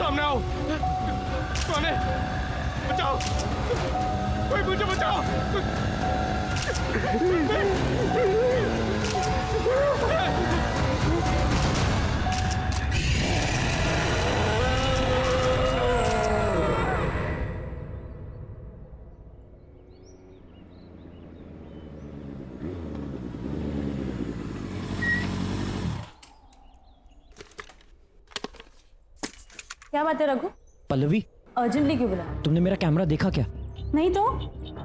सामने आओ। कौन है? बचाओ, कोई मुझे बचाओ। क्या बात है रघु? पल्लवी, अर्जेंटली क्यों बुला? तुमने मेरा कैमरा देखा क्या? नहीं तो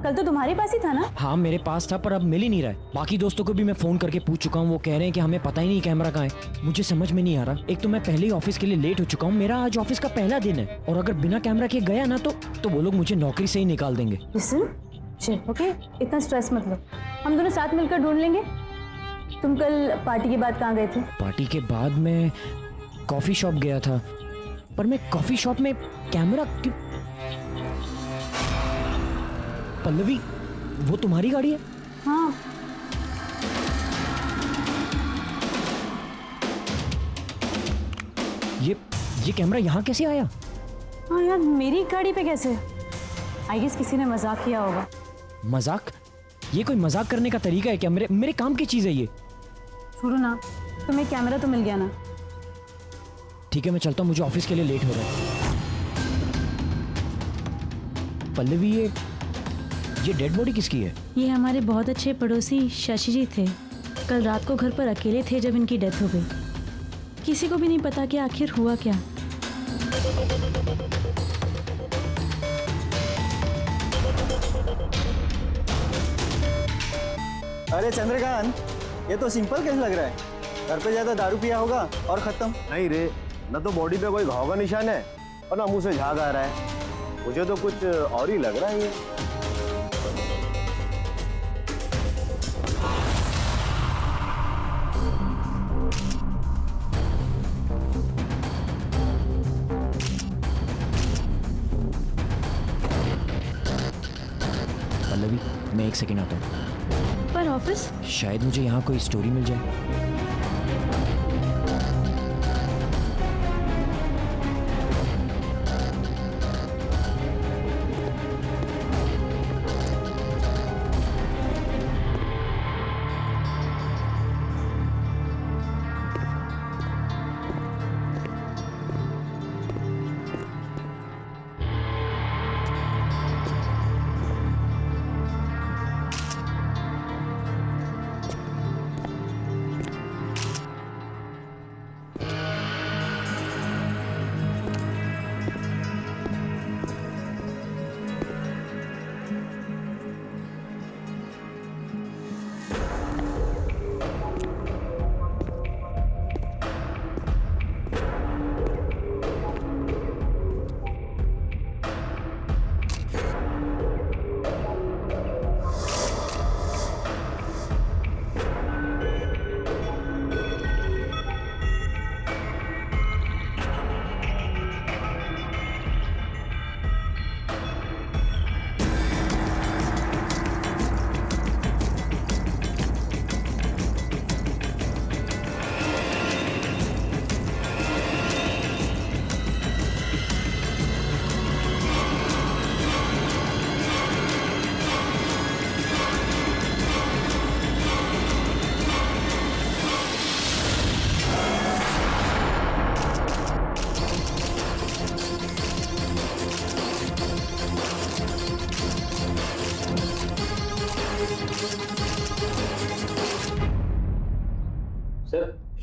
कल तो तुम्हारे पास ही था ना? हाँ मेरे पास था, पर अब मिल ही नहीं रहा है। बाकी दोस्तों को भी मैं फोन करके पूछ चुका हूँ, वो कह रहे हैं कि हमें पता ही नहीं कैमरा कहाँ है। मुझे समझ में नहीं आ रहा। एक तो मैं पहले ही ऑफिस के लिए लेट हो चुका हूँ, मेरा आज ऑफिस का पहला दिन है, और अगर बिना कैमरा के गया ना तो वो लोग मुझे नौकरी से ही निकाल देंगे। ओके, इतना स्ट्रेस मत लो, हम दोनों साथ मिलकर ढूंढ लेंगे। तुम कल पार्टी के बाद कहाँ गए थे? पार्टी के बाद मैं कॉफी शॉप गया था, पर मैं कॉफी शॉप में कैमरा क्यों? पल्लवी, वो तुम्हारी गाड़ी है? हाँ। ये कैमरा यहाँ कैसे आया? हाँ यार, मेरी गाड़ी पे कैसे? आई गेस किसी ने मजाक किया होगा। मजाक? ये कोई मजाक करने का तरीका है क्या? मेरे काम की चीज है ये। छोड़ो ना, तुम्हें कैमरा तो मिल गया ना? ठीक है, मैं चलता हूँ, मुझे ऑफिस के लिए लेट हो रहा है। पल्लवी, ये डेड बॉडी किसकी है? ये हमारे बहुत अच्छे पड़ोसी शशि जी थे। कल रात को घर पर अकेले थे जब इनकी डेथ हो गई। किसी को भी नहीं पता कि आखिर हुआ क्या। अरे चंद्रकांत, ये तो सिंपल केस लग रहा है। घर पे ज्यादा दारू पिया होगा और खत्म। नहीं रे, न तो बॉडी पे कोई घाव का निशान है और ना मुंह से झाग आ रहा है। मुझे तो कुछ और ही लग रहा है ये। पल्लवी, मैं 1 सेकंड आता हूँ। पर ऑफिस? शायद मुझे यहाँ कोई स्टोरी मिल जाए।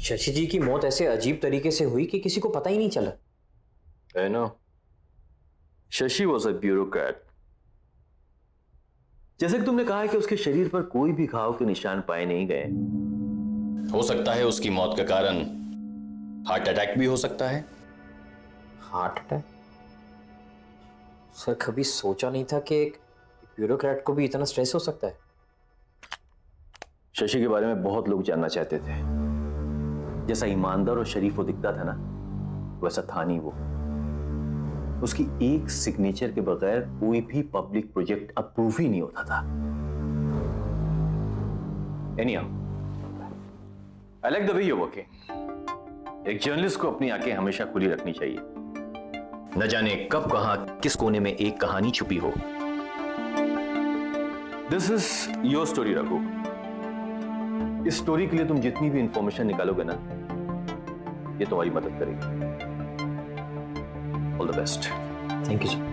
शशि जी की मौत ऐसे अजीब तरीके से हुई कि किसी को पता ही नहीं चला। I know. Shashi was a bureaucrat. जैसे कि तुमने कहा कि उसके शरीर पर कोई भी घाव के निशान पाए नहीं गए। हो सकता है उसकी मौत का कारण हार्ट अटैक भी हो सकता है। Heart attack? सर, कभी सोचा नहीं था कि एक ब्यूरोक्रेट को भी इतना स्ट्रेस हो सकता है। शशि के बारे में बहुत लोग जानना चाहते थे। जैसा ईमानदार और शरीफ वो दिखता था ना, वैसा था नहीं वो। उसकी एक सिग्नेचर के बगैर कोई भी पब्लिक प्रोजेक्ट अप्रूव ही नहीं होता था। Anyhow, I like the way you're working. एक जर्नलिस्ट को अपनी आंखें हमेशा खुली रखनी चाहिए। न जाने कब कहां किस कोने में एक कहानी छुपी हो। This is your story Raghu. इस स्टोरी के लिए तुम जितनी भी इंफॉर्मेशन निकालोगे ना, ये तुम्हारी मदद करेगी। All the best. Thank you sir.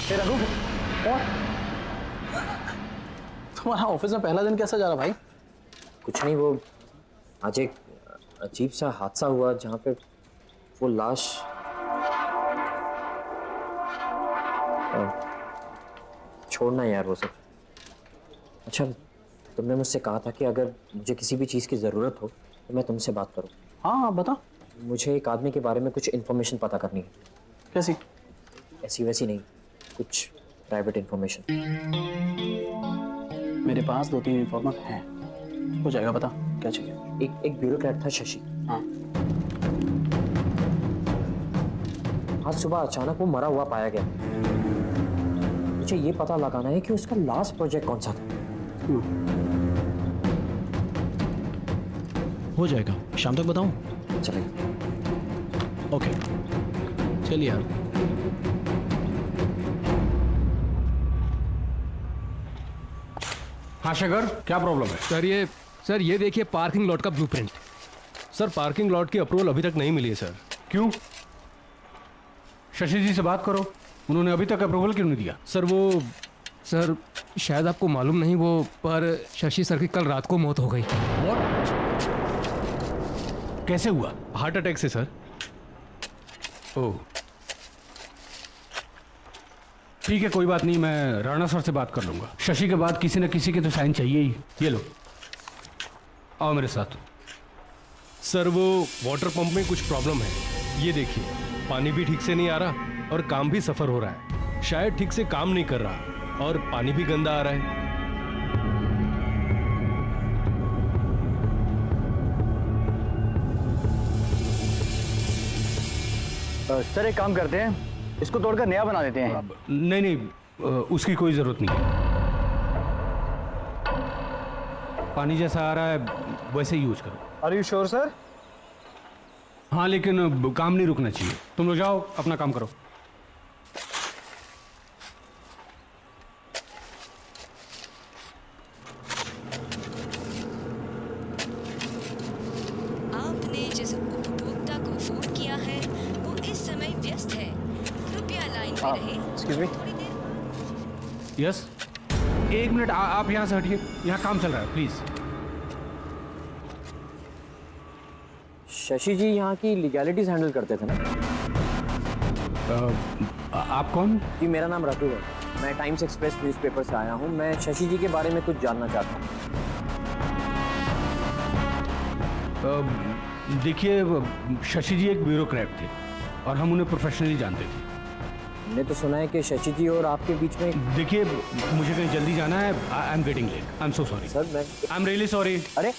Raghu, और तुम्हारा ऑफिस में पहला दिन कैसा जा रहा भाई? कुछ नहीं, वो आज एक अजीब सा हादसा हुआ जहाँ पे वो लाश छोड़ना यार वो सब। अच्छा, तुमने मुझसे कहा था कि अगर मुझे किसी भी चीज़ की ज़रूरत हो तो मैं तुमसे बात करूं। हाँ बता। मुझे एक आदमी के बारे में कुछ इन्फॉर्मेशन पता करनी है। कैसी? ऐसी वैसी नहीं, कुछ प्राइवेट इन्फॉर्मेशन। मेरे पास 2-3 इन्फॉर्मर हैं, हो जाएगा। बता क्या चाहिए? एक ब्यूरोक्रेट था शशि। हाँ। आज सुबह अचानक वो मरा हुआ पाया गया। मुझे ये पता लगाना है कि उसका लास्ट प्रोजेक्ट कौन सा था। हो जाएगा, शाम तक बताऊं? चलेगा। ओके, चलिए यार। हाँ शेखर, क्या प्रॉब्लम है? सर ये देखिए पार्किंग लॉट का ब्लूप्रिंट। सर पार्किंग लॉट की अप्रूवल अभी तक नहीं मिली है सर। क्यों? शशि जी से बात करो, उन्होंने अभी तक अप्रूवल क्यों नहीं दिया? सर शायद आपको मालूम नहीं, वो पर शशि सर की कल रात को मौत हो गई। What? कैसे हुआ? हार्ट अटैक से सर। ओह ठीक है, कोई बात नहीं, मैं राणा सर से बात कर लूंगा। शशि के बाद किसी न किसी के तो साइन चाहिए ही। ये लो, आओ मेरे साथ। सर वो वाटर पंप में कुछ प्रॉब्लम है। ये देखिए, पानी भी ठीक से नहीं आ रहा और काम भी सफर हो रहा है। शायद ठीक से काम नहीं कर रहा और पानी भी गंदा आ रहा है। सर एक काम करते हैं, इसको तोड़कर नया बना देते हैं। नहीं, उसकी कोई जरूरत नहीं है। पानी जैसा आ रहा है वैसे यूज करो। Are you sure sir? हाँ, लेकिन काम नहीं रुकना चाहिए। तुम लोग जाओ, अपना काम करो। आपने जिस उपभोक्ता को फोन किया है वो इस समय व्यस्त है, कृपया लाइन पे रहें। Excuse me. थोड़ी देर यस, एक मिनट, आप यहाँ से हटिए, यहाँ काम चल रहा है, प्लीज। शशि जी यहाँ की लीगैलिटीज हैंडल करते थे ना? आप कौन? जी मेरा नाम रघु है, मैं टाइम्स एक्सप्रेस न्यूज़पेपर से आया हूँ। मैं शशि जी के बारे में कुछ जानना चाहता हूँ। देखिए, शशि जी एक ब्यूरोक्रेट थे और हम उन्हें प्रोफेशनली जानते थे। मैंने तो सुना है कि शशि जी और आपके बीच में। देखिए, मुझे कहीं जल्दी जाना है। I am getting late, I am so sorry sir. मैं आई एम रियली सॉरी। अरे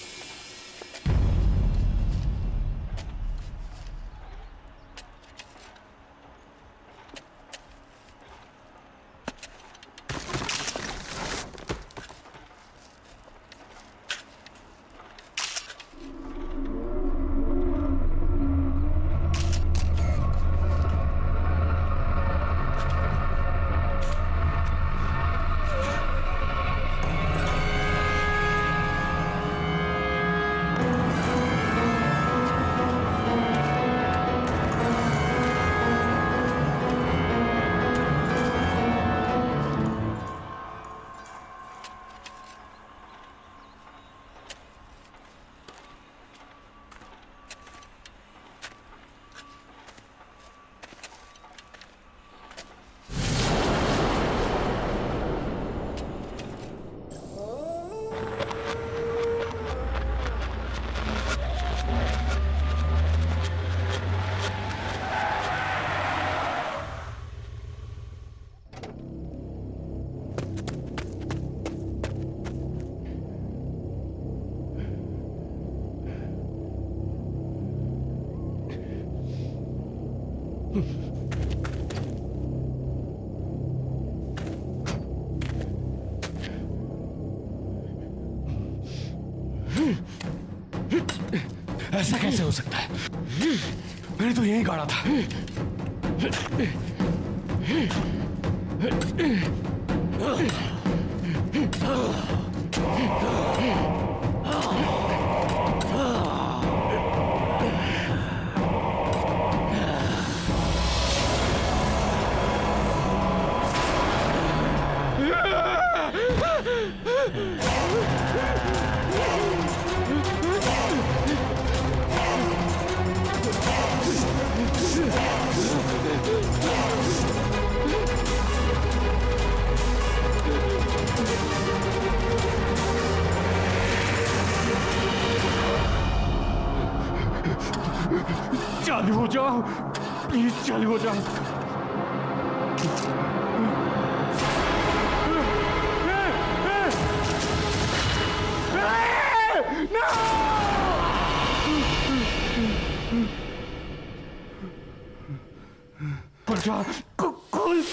ऐसा कैसे हो सकता है? मैंने तो यही गाड़ा था। चालू हो जाओ, प्लीज चालू हो जाओ। खुल।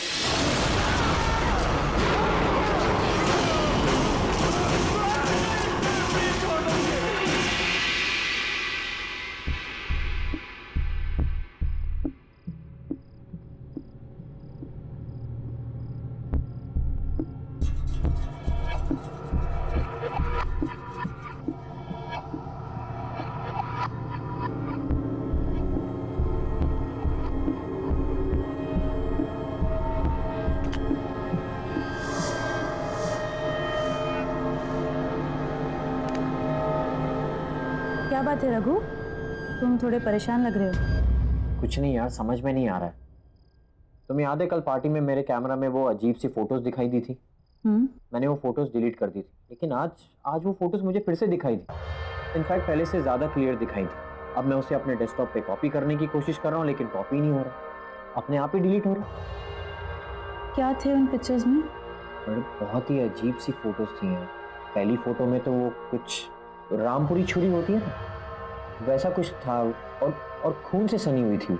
क्या बात है रघु, तुम थोड़े परेशान लग रहे हो। कुछ नहीं यार, समझ में नहीं आ रहा है। तुम्हें याद है कल पार्टी में मेरे कैमरा में वो अजीब सी फोटोज दिखाई दी थी? मैंने वो फोटोज डिलीट कर दी थी, लेकिन आज वो फोटोज मुझे फिर से दिखाई दी। इनफैक्ट पहले से ज़्यादा क्लियर दिखाई थी। अब मैं उसे अपने डेस्कटॉप पे कॉपी करने की कोशिश कर रहा हूँ, लेकिन कॉपी नहीं हो रहा, अपने आप ही डिलीट हो रहा। क्या थे उन पिक्चर्स में? बड़े बहुत ही अजीब सी फोटोज थी यार। पहली फोटो में तो वो कुछ रामपुरी छुरी होती है ना, वैसा कुछ था, और खून से सनी हुई थी।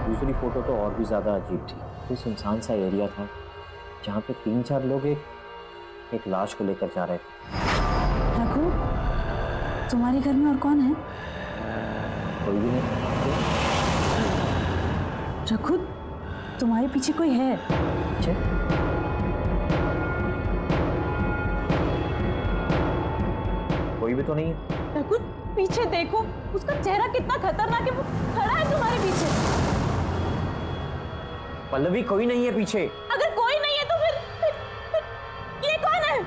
दूसरी फोटो तो और भी ज़्यादा अजीब थी। कोई सुनसान सा एरिया था जहाँ पे 3-4 लोग एक लाश को लेकर जा रहे थे। रघु, तुम्हारे घर में और कौन है? कोई भी नहीं। रघु, तुम्हारे पीछे कोई है? कोई भी तो नहीं है। रघु, पीछे देखो, उसका चेहरा कितना खतरनाक है, वो खड़ा है तुम्हारे पीछे। पल्लवी, कोई नहीं है पीछे। अगर कोई नहीं है तो फिर ये कौन है?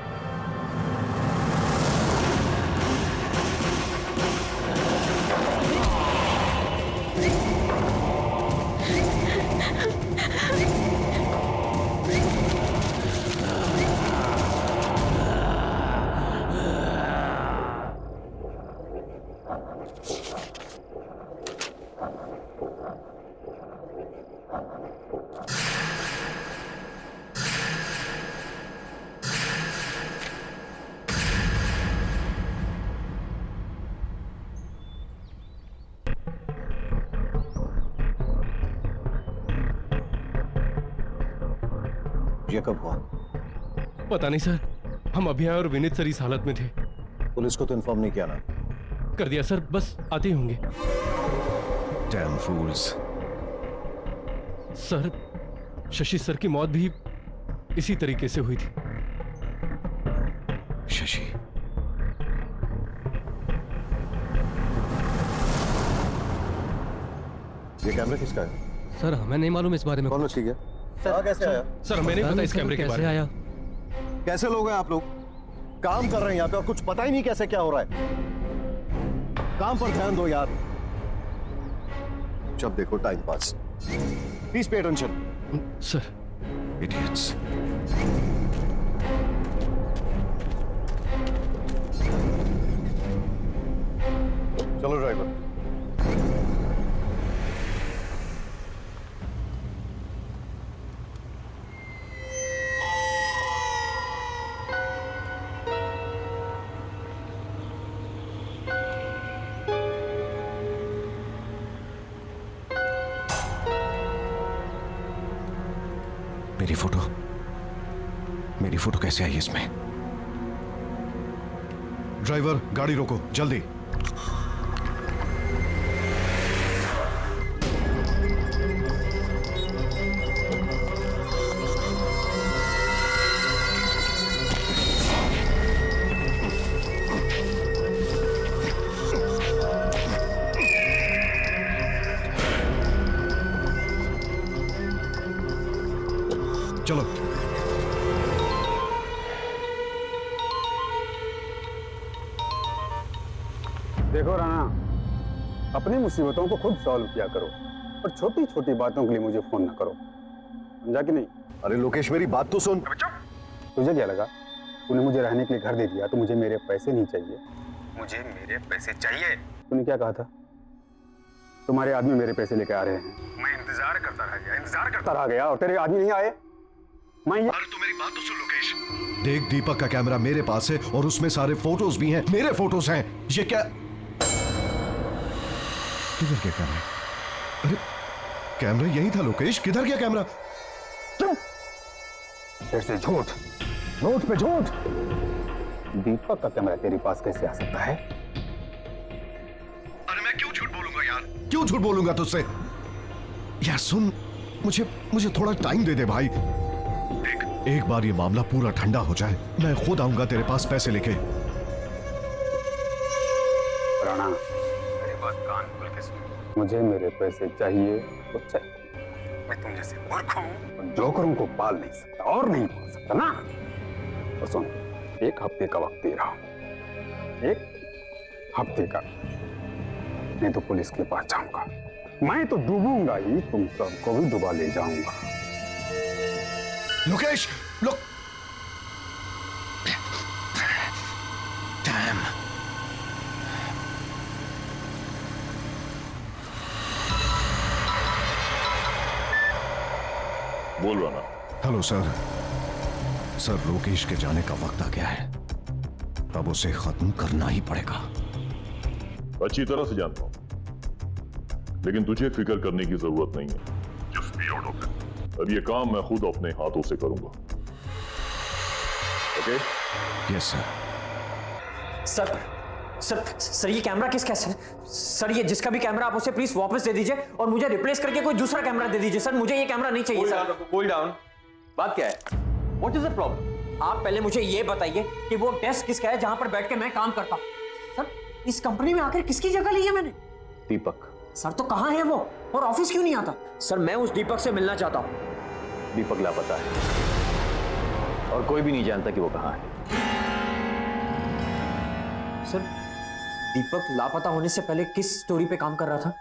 ये कब हुआ? पता नहीं सर, हम अभी आए और विनीत सर इस हालत में थे। पुलिस को तो इन्फॉर्म नहीं किया ना? कर दिया सर, बस आते ही होंगे। Damn fools. Sir, Shashi sir की मौत भी इसी तरीके से हुई थी। शशि, ये कैमरा किसका है? सर, हमें नहीं मालूम इस बारे में। कौन ठीक है? सर कैसे आया? सर, हमें नहीं पता इस कैमरे के बारे में। आया? कैसे लोग हैं आप लोग? काम कर रहे हैं यहाँ पे और कुछ पता ही नहीं कैसे क्या हो रहा है। काम पर ध्यान दो यार। जब देखो time pass. Please pay attention. Sir, idiots. चलो ड्राइवर। मेरी फोटो कैसे आई इसमें? ड्राइवर, गाड़ी रोको जल्दी। चलो। देखो राणा, अपनी मुसीबतों को खुद सॉल्व किया करो और छोटी छोटी बातों के लिए मुझे फोन ना करो, समझा कि नहीं? अरे लोकेश, मेरी बात तो सुन। तुझे क्या लगा तूने मुझे रहने के लिए घर दे दिया तो मुझे मेरे पैसे नहीं चाहिए? मुझे मेरे पैसे चाहिए। तूने क्या कहा था? तुम्हारे आदमी मेरे पैसे लेके आ रहे हैं। मैं इंतजार करता रह गया और तेरे आदमी नहीं आए। अरे तू मेरी बात तो सुन लोकेश। देख, दीपक का कैमरा मेरे पास है और उसमें सारे फोटोज भी हैं, मेरे फोटोज हैं। ये क्या? किधर गया कैमरा? अरे कैमरा यही था लोकेश, किधर गया कैमरा? फिर से झूठ, झूठ पे झूठ। दीपक का कैमरा तेरे पास कैसे आ सकता है? अरे मैं क्यों झूठ बोलूंगा यार, क्यों झूठ बोलूंगा तुझसे? यार सुन, मुझे थोड़ा टाइम दे दे भाई। एक बार ये मामला पूरा ठंडा हो जाए, मैं खुद आऊंगा तेरे पास पैसे लेके। राणा, मेरी बात कान खोल के सुन। मुझे मेरे पैसे चाहिए तो चाहिए। मैं तुम जैसे मूर्ख हूं, जोकरों को पाल नहीं सकता और नहीं पाल सकता ना। तो सुन, 1 हफ्ते का वक्त दे रहा हूं, 1 हफ्ते का, नहीं तो पुलिस के पास जाऊंगा। मैं तो डूबूंगा ही, तुम सबको भी डुबा ले जाऊंगा। लोकेश, लोक डैम। बोल रहा ना। Hello sir. सर, लोकेश के जाने का वक्त आ गया है, अब उसे खत्म करना ही पड़ेगा। अच्छी तरह से जानता हूं, लेकिन तुझे फिक्र करने की जरूरत नहीं है। Just be out of it. अब ये काम मैं खुद अपने हाथों से करूंगा। ओके? Yes sir. सर ये कैमरा किसका है सर? ये जिसका भी कैमरा, आप उसे प्लीज वापस दे दीजिए और मुझे रिप्लेस करके कोई दूसरा कैमरा दे दीजिए सर। मुझे ये कैमरा नहीं चाहिए सर। Cool down. बात क्या है? What is the problem? आप पहले मुझे ये बताइए कि वो डेस्क किसका है जहां पर बैठ के मैं काम करता हूं? सर, इस कंपनी में आकर किसकी जगह ली है मैंने? दीपक। सर तो कहां है वो, और ऑफिस क्यों नहीं आता? सर मैं उस दीपक से मिलना चाहता हूं। दीपक लापता है और कोई भी नहीं जानता कि वो कहां है। सर, दीपक लापता होने से पहले किस स्टोरी पे काम कर रहा था?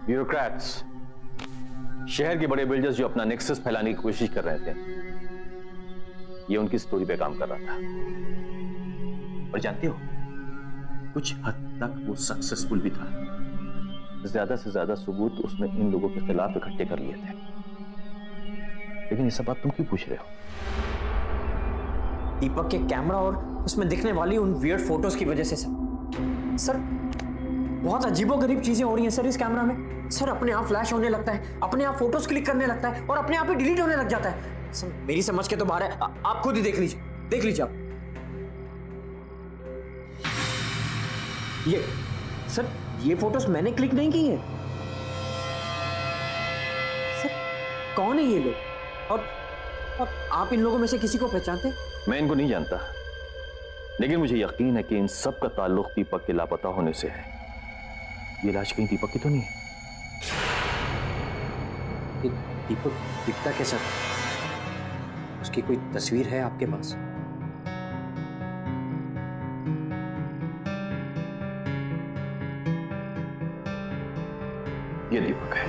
ब्यूरोक्रेट्स, शहर के बड़े बिल्डर्स जो अपना नेक्सस फैलाने की कोशिश कर रहे थे, ये उनकी स्टोरी पे काम कर रहा था। और जानते हो, कुछ हद तक वो सक्सेसफुल भी था। ज्यादा से ज्यादा सबूत उसने इन लोगों के खिलाफ इकट्ठे कर लिए थे। लेकिन ये सब बात तुम क्यों पूछ रहे हो? दीपक के कैमरा और उसमें दिखने वाली उन वियर्ड फोटोज की वजह से सर बहुत अजीबोगरीब चीजें हो रही हैं सर इस कैमरा में। सर अपने आप फ्लैश होने लगता है, अपने आप फोटोज क्लिक करने लगता है और अपने आप ही डिलीट होने लग जाता है। सर मेरी समझ के तो बाहर है, आप खुद ही देख लीजिए आप। ये सर, ये फोटोज मैंने क्लिक नहीं की है। सर कौन है ये लोग, और आप इन लोगों में से किसी को पहचानते? मैं इनको नहीं जानता, लेकिन मुझे यकीन है कि इन सब का ताल्लुक दीपक के लापता होने से है। ये लाश कहीं दीपक की तो नहीं है? दीपक दिखता कैसा था? उसकी कोई तस्वीर है आपके पास? ये दीपक है।